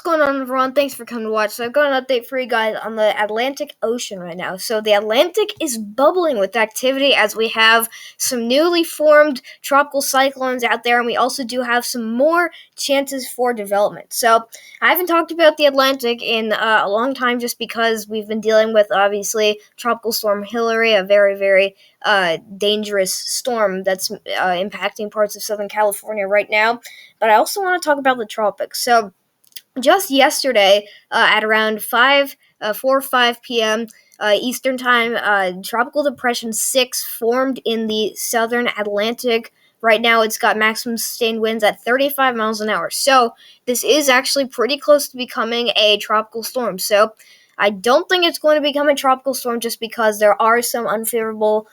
What's going on, everyone? Thanks for coming to watch. So I've got an update for you guys on the Atlantic Ocean right now. So the Atlantic is bubbling with activity as we have some newly formed tropical cyclones out there, and we also do have some more chances for development. So I haven't talked about the Atlantic in a long time just because we've been dealing with, obviously, Tropical Storm Hillary, a very, very dangerous storm that's impacting parts of Southern California right now. But I also want to talk about the tropics. So just yesterday, at around 4 or 5 p.m. Eastern Time, Tropical Depression 6 formed in the southern Atlantic. Right now, it's got maximum sustained winds at 35 miles an hour. So, this is actually pretty close to becoming a tropical storm. So, I don't think it's going to become a tropical storm just because there are some unfavorable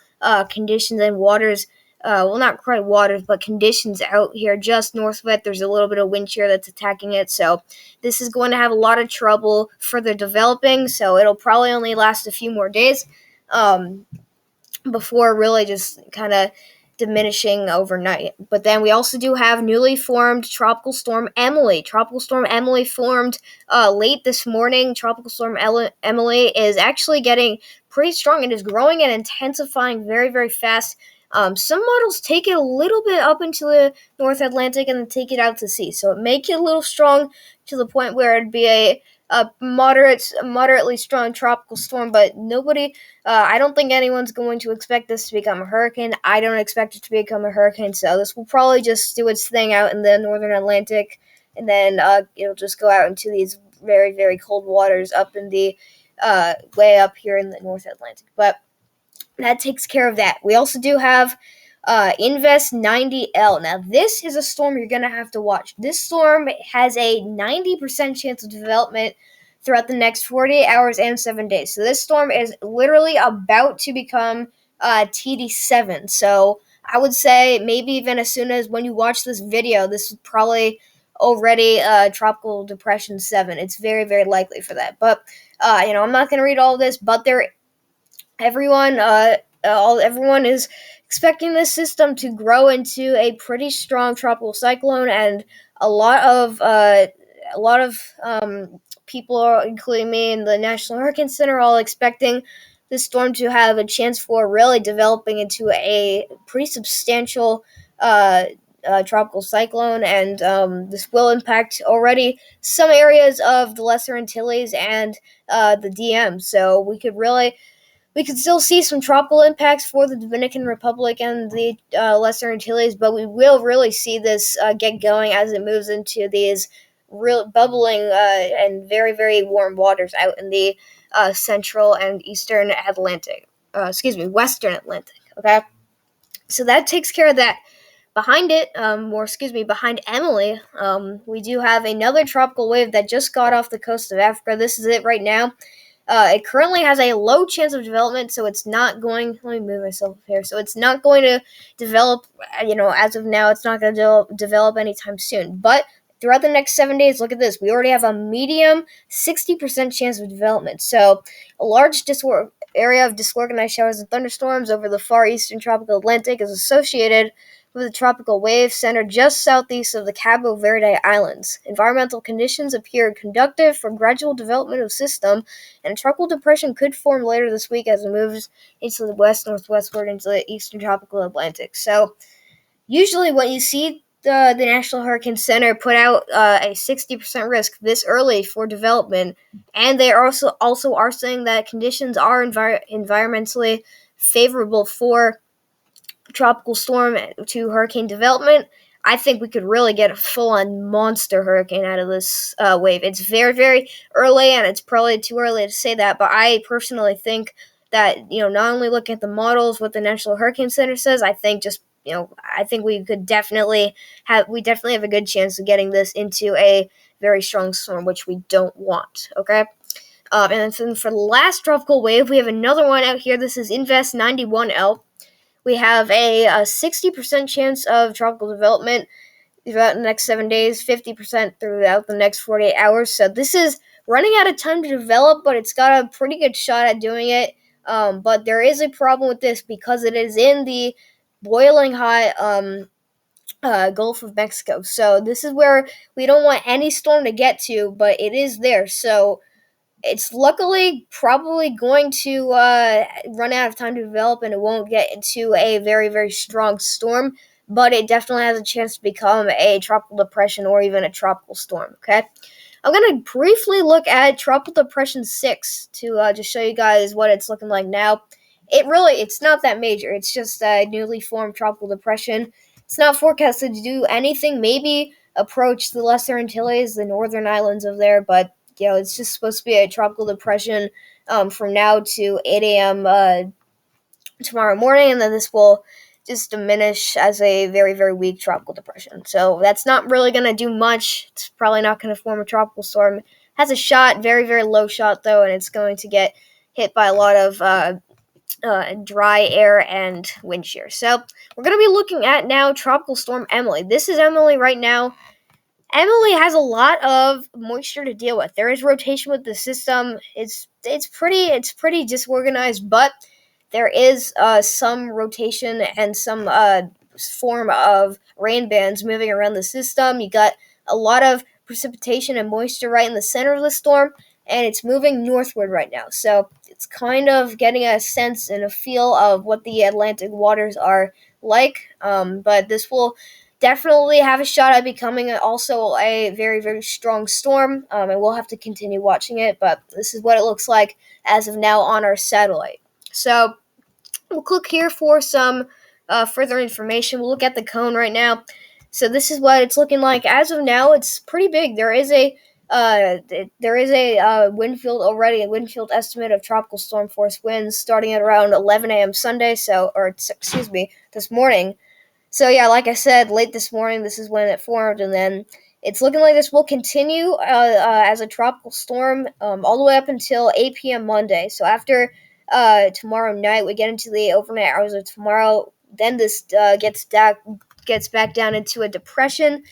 conditions and waters, not quite waters, but conditions out here just north of it. There's a little bit of wind shear that's attacking it. So, this is going to have a lot of trouble further developing, so it'll probably only last a few more days before really just kind of diminishing overnight. But then we also do have newly formed Tropical Storm Emily. Tropical Storm Emily formed late this morning. Tropical Storm Emily is actually getting pretty strong and is growing and intensifying very, very fast. Some models take it a little bit up into the North Atlantic and then take it out to sea. So it may get a little strong to the point where it'd be a moderately strong tropical storm, but I don't think anyone's going to expect this to become a hurricane. I don't expect it to become a hurricane, so this will probably just do its thing out in the Northern Atlantic, and then it'll just go out into these very, very cold waters up in the way up here in the North Atlantic. But that takes care of that. We also do have Invest 90L. Now, this is a storm you're going to have to watch. This storm has a 90% chance of development throughout the next 48 hours and 7 days. So this storm is literally about to become TD7. So I would say maybe even as soon as when you watch this video, this is probably already Tropical Depression 7. It's very, very likely for that. But, I'm not going to read all of this, but everyone is expecting this system to grow into a pretty strong tropical cyclone, and a lot of people, including me and the National Hurricane Center, are all expecting this storm to have a chance for really developing into a pretty substantial tropical cyclone, and this will impact already some areas of the Lesser Antilles and the DM. So we could still see some tropical impacts for the Dominican Republic and the Lesser Antilles, but we will really see this get going as it moves into these real bubbling and very, very warm waters out in the central and eastern Atlantic. Western Atlantic. Okay, so that takes care of that. Behind Emily, we do have another tropical wave that just got off the coast of Africa. This is it right now. It currently has a low chance of development, so it's not going. Let me move myself here. So it's not going to develop. As of now, it's not going to develop anytime soon. But throughout the next 7 days, look at this. We already have a medium 60% chance of development. So a large area of disorganized showers and thunderstorms over the far eastern tropical Atlantic is associated with a tropical wave center just southeast of the Cabo Verde Islands. Environmental conditions appear conducive for gradual development of system, and a tropical depression could form later this week as it moves into the west-northwestward into the eastern tropical Atlantic. So, usually when you see the National Hurricane Center put out a 60% risk this early for development, and they also are saying that conditions are environmentally favorable for tropical storm to hurricane development, I think we could really get a full-on monster hurricane out of this wave. It's very, very early, and it's probably too early to say that, but I personally think that, not only looking at the models, what the National Hurricane Center says, I think we definitely have a good chance of getting this into a very strong storm, which we don't want, okay? And then for the last tropical wave, we have another one out here. This is Invest 91L. We have a 60% chance of tropical development throughout the next 7 days, 50% throughout the next 48 hours. So this is running out of time to develop, but it's got a pretty good shot at doing it. But there is a problem with this because it is in the boiling hot Gulf of Mexico. So this is where we don't want any storm to get to, but it is there. So it's luckily probably going to run out of time to develop, and it won't get into a very, very strong storm, but it definitely has a chance to become a tropical depression or even a tropical storm, okay? I'm going to briefly look at Tropical Depression 6 to just show you guys what it's looking like now. It's not that major. It's just a newly formed tropical depression. It's not forecasted to do anything, maybe approach the Lesser Antilles, the northern islands of there, but it's just supposed to be a tropical depression from now to 8 a.m. Tomorrow morning, and then this will just diminish as a very, very weak tropical depression. So that's not really going to do much. It's probably not going to form a tropical storm. It has a shot, very, very low shot, though, and it's going to get hit by a lot of dry air and wind shear. So we're going to be looking at now Tropical Storm Emily. This is Emily right now. Emily has a lot of moisture to deal with. There is rotation with the system. It's pretty disorganized, but there is some rotation and some form of rain bands moving around the system. You got a lot of precipitation and moisture right in the center of the storm, and it's moving northward right now. So it's kind of getting a sense and a feel of what the Atlantic waters are like. But this will definitely have a shot at becoming also a very, very strong storm, and we'll have to continue watching it, but this is what it looks like as of now on our satellite. So we'll click here for some further information. We'll look at the cone right now. So this is what it's looking like as of now. It's pretty big. There is a wind field already, a wind field estimate of tropical storm force winds starting at around 11 a.m. Sunday. This morning. So yeah, like I said, late this morning, this is when it formed, and then it's looking like this will continue as a tropical storm all the way up until 8 p.m. Monday. So after tomorrow night, we get into the overnight hours of tomorrow. Then this gets back down into a depression.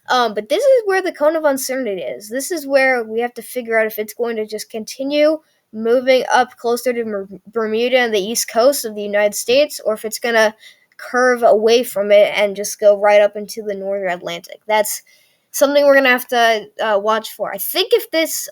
But this is where the cone of uncertainty is. This is where we have to figure out if it's going to just continue moving up closer to Bermuda and the east coast of the United States, or if it's going to curve away from it and just go right up into the northern Atlantic. That's something we're going to have to watch for. I think if this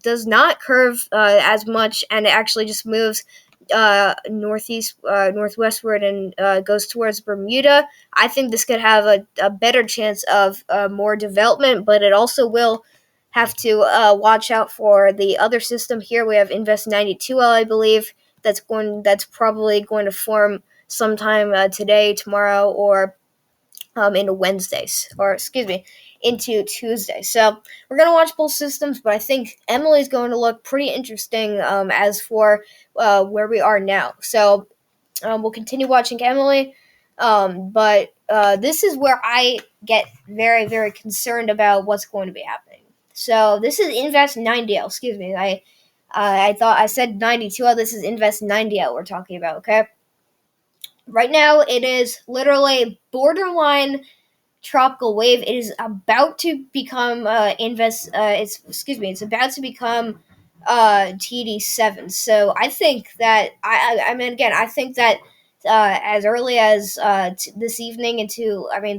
does not curve as much and it actually just moves northwestward and goes towards Bermuda, I think this could have a better chance of more development, but it also will have to watch out for the other system here. We have Invest 92L, I believe, that's probably going to form sometime today, tomorrow, or into into Tuesday. So we're going to watch both systems, but I think Emily's going to look pretty interesting as for where we are now. So we'll continue watching Emily, but this is where I get very, very concerned about what's going to be happening. So this is Invest 90L. Excuse me, I thought I said 92L. This is Invest 90L we're talking about, okay? Right now, it is literally borderline tropical wave. It is about to become It's about to become TD7. So I think that I think that as early as this evening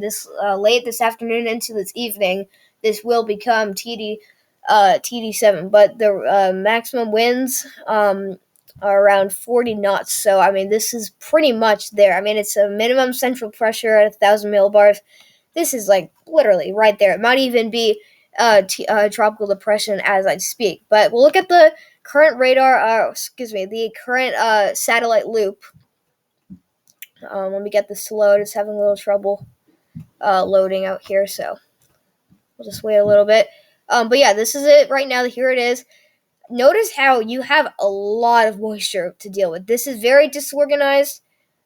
this late this afternoon into this evening, this will become TD7. But the maximum winds are around 40 knots. So this is pretty much there. It's a minimum central pressure at 1,000 millibars. This is like literally right there. It might even be tropical depression as I speak. But we'll look at the current the current satellite loop. Let me get this to load. It's having a little trouble loading out here, so we'll just wait a little bit. But yeah, this is it right now. Here it is. Notice how you have a lot of moisture to deal with. This is very disorganized.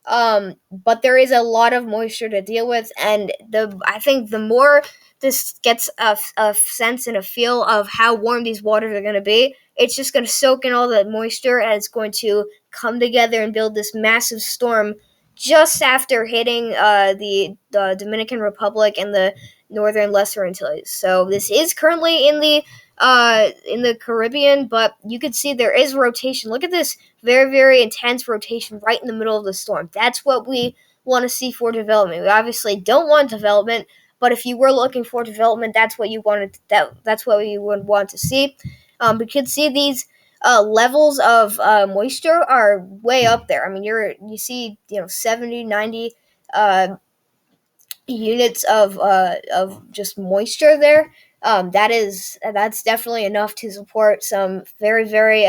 But there is a lot of moisture to deal with, and I think the more this gets a sense and a feel of how warm these waters are going to be, it's just going to soak in all that moisture, and it's going to come together and build this massive storm just after hitting the Dominican Republic and the northern Lesser Antilles. So this is currently in the Caribbean, but you can see there is rotation. Look at this very, very intense rotation right in the middle of the storm. That's what we want to see for development. We obviously don't want development, but if you were looking for development, that's what you wanted. That's what you would want to see. We could see these levels of moisture are way up there. I mean, you see 70, 90 units of just moisture there. That's definitely enough to support some very very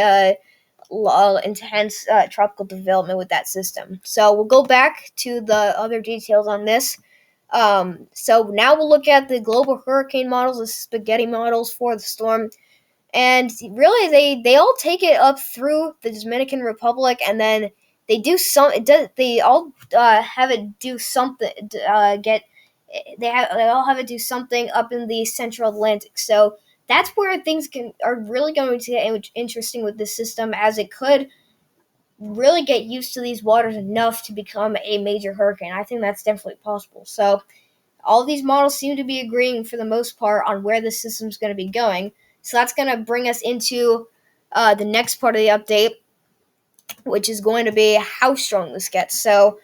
intense tropical development with that system. So we'll go back to the other details on this. So now we'll look at the global hurricane models, the spaghetti models for the storm, and really they all take it up through the Dominican Republic, and then they do some. It does. They all have it do something. They all have it do something up in the Central Atlantic. So that's where things are really going to get interesting with this system, as it could really get used to these waters enough to become a major hurricane. I think that's definitely possible. So all these models seem to be agreeing for the most part on where the system's going to be going. So that's going to bring us into the next part of the update, which is going to be how strong this gets. So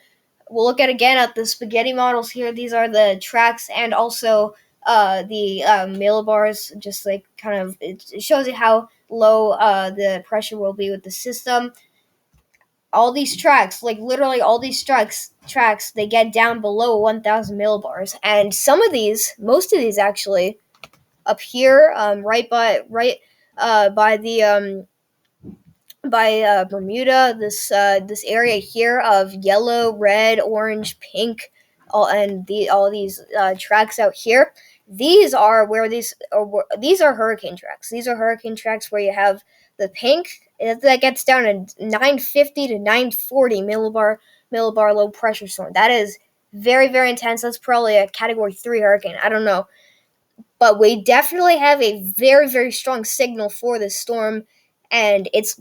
we'll look at again at the spaghetti models here. These are the tracks and also the millibars. Just like kind of it shows you how low the pressure will be with the system. All these tracks, like literally all these tracks, they get down below 1,000 millibars, and most of these actually, up here, by the Bermuda, this area here of yellow, red, orange, pink, all these tracks out here. These are hurricane tracks. These are hurricane tracks where you have the pink that gets down to 950 to 940 millibar low pressure storm. That is very very intense. That's probably a Category 3 hurricane. I don't know, but we definitely have a very very strong signal for this storm, and it's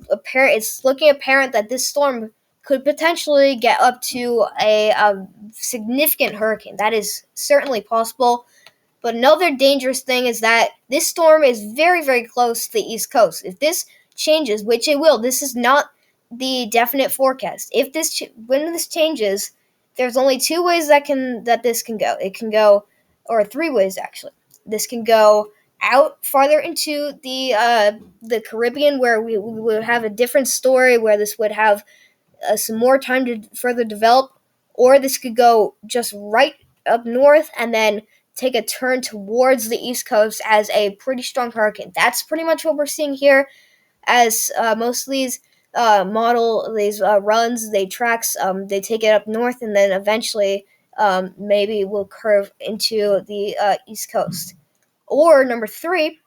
looking apparent that this storm could potentially get up to a significant hurricane. That is certainly possible. But another dangerous thing is that this storm is very very close to the East Coast. If this changes, which it will, this is not the definite forecast. When this changes, there's only two ways that this can go. It can go, or three ways actually. This can go out farther into the Caribbean, where we would have a different story, where this would have some more time to further develop, or this could go just right up north and then take a turn towards the East Coast as a pretty strong hurricane. That's pretty much what we're seeing here, as most of these runs, they take it up north and then eventually maybe will curve into the East Coast. Or number three,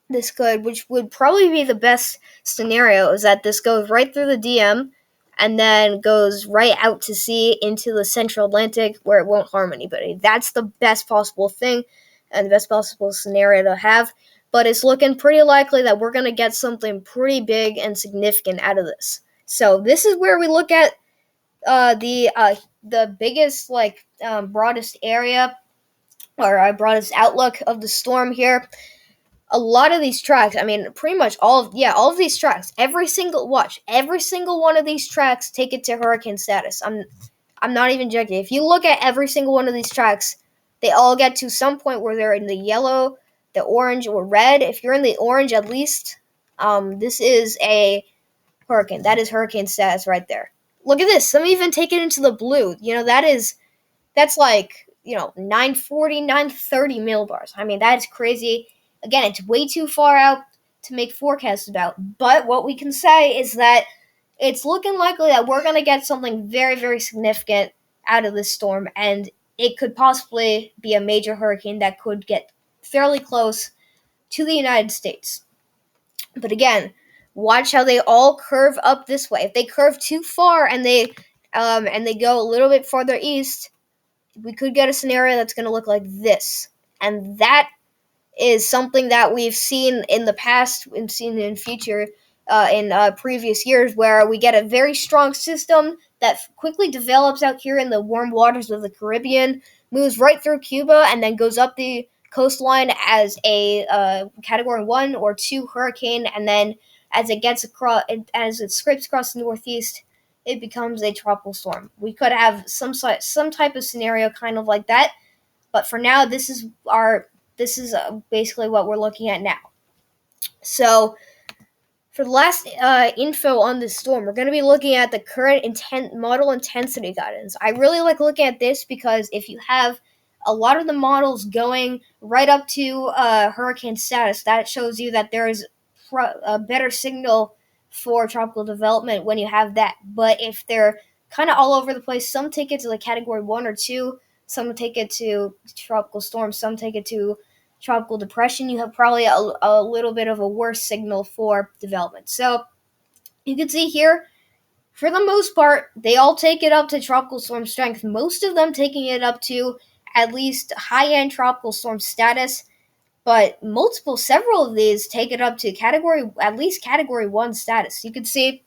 which would probably be the best scenario, is that this goes right through the DM and then goes right out to sea into the Central Atlantic, where it won't harm anybody. That's the best possible thing and the best possible scenario to have. But it's looking pretty likely that we're going to get something pretty big and significant out of this. So this is where we look at the biggest, broadest area, or broadest outlook of the storm here. A lot of these tracks, I mean, pretty much all of these tracks, every single one of these tracks take it to hurricane status. I'm not even joking. If you look at every single one of these tracks, they all get to some point where they're in the yellow, the orange, or red. If you're in the orange, at least, this is a hurricane. That is hurricane status right there. Look at this. Some even take it into the blue. That's like 940, 930 millibars. I mean, that is crazy. Again, it's way too far out to make forecasts about. But what we can say is that it's looking likely that we're going to get something very, very significant out of this storm, and it could possibly be a major hurricane that could get fairly close to the United States. But again, watch how they all curve up this way. If they curve too far and they go a little bit farther east, we could get a scenario that's going to look like this. And that is something that we've seen in the past and seen in future in previous years, where we get a very strong system that quickly develops out here in the warm waters of the Caribbean, moves right through Cuba, and then goes up the coastline as a Category 1 or 2 hurricane, and then as it scrapes across the Northeast, it becomes a tropical storm. We could have some type of scenario kind of like that, but for now, this is basically what we're looking at now. So for the last info on this storm, we're going to be looking at the current model intensity guidance. I really like looking at this because if you have a lot of the models going right up to hurricane status, that shows you that there is a better signal for tropical development when you have that. But if they're kind of all over the place, some take it to like category 1 or 2, some take it to tropical storm, some take it to tropical depression, you have probably a little bit of a worse signal for development. So you can see here, for the most part, they all take it up to tropical storm strength. Most of them taking it up to at least high-end tropical storm status, but several of these take it up to at least category 1 status. You can see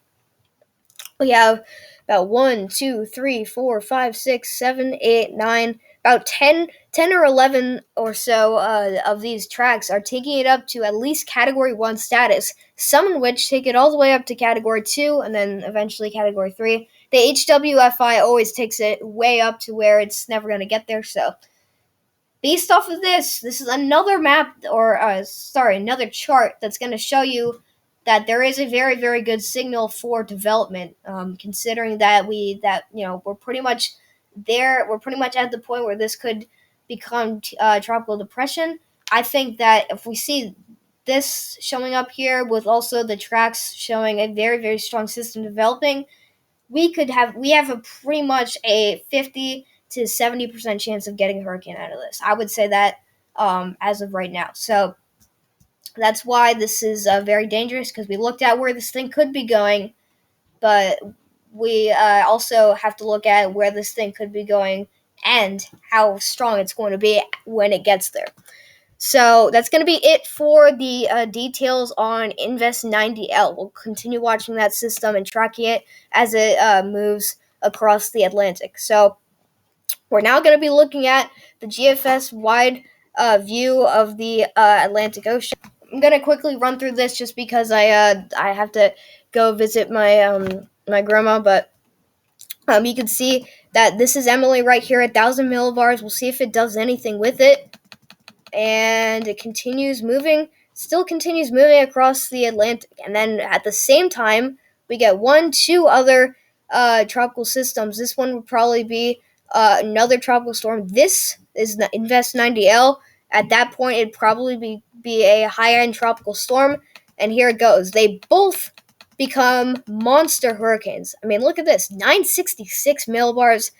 we have about 1, 2, 3, 4, 5, 6, 7, 8, 9, about 10 or 11 or so of these tracks are taking it up to at least category 1 status, some in which take it all the way up to category 2 and then eventually category 3. The HWFI always takes it way up to where it's never going to get there. So based off of this is another another chart that's going to show you that there is a very, very good signal for development, considering that we're pretty much there. We're pretty much at the point where this could become tropical depression. I think that if we see this showing up here with also the tracks showing a very, very strong system developing, we have a pretty much a 50 to 70% chance of getting a hurricane out of this. I would say that as of right now. So that's why this is very dangerous, because we looked at where this thing could be going, but we also have to look at where this thing could be going and how strong it's going to be when it gets there. So that's going to be it for the details on Invest 90L. We'll continue watching that system and tracking it as it moves across the Atlantic. So we're now going to be looking at the GFS wide view of the Atlantic Ocean. I'm going to quickly run through this just because I have to go visit my my grandma, but you can see that this is Emily right here at 1,000 millibars. We'll see if it does anything with it. And it still continues moving across the Atlantic. And then at the same time, we get 2 other tropical systems. This one would probably be another tropical storm. This is the Invest 90L. At that point, it'd probably be a high-end tropical storm. And here it goes. They both become monster hurricanes. I mean, look at this. 966 millibars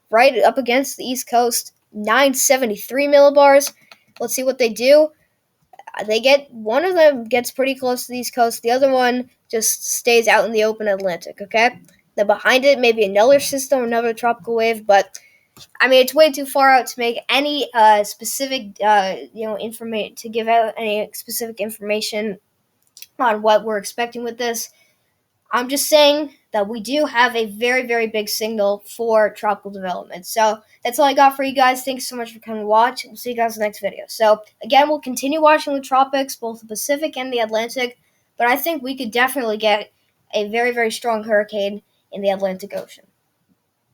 right up against the East Coast. 973 millibars. Let's see what they do. One of them gets pretty close to the East Coast. The other one just stays out in the open Atlantic, okay? Then behind it, maybe another system, another tropical wave, but I mean, it's way too far out to make any specific, information, to give out any specific information on what we're expecting with this. I'm just saying that we do have a very, very big signal for tropical development. So that's all I got for you guys. Thanks so much for coming to watch. We'll see you guys in the next video. So again, we'll continue watching the tropics, both the Pacific and the Atlantic, but I think we could definitely get a very, very strong hurricane in the Atlantic Ocean.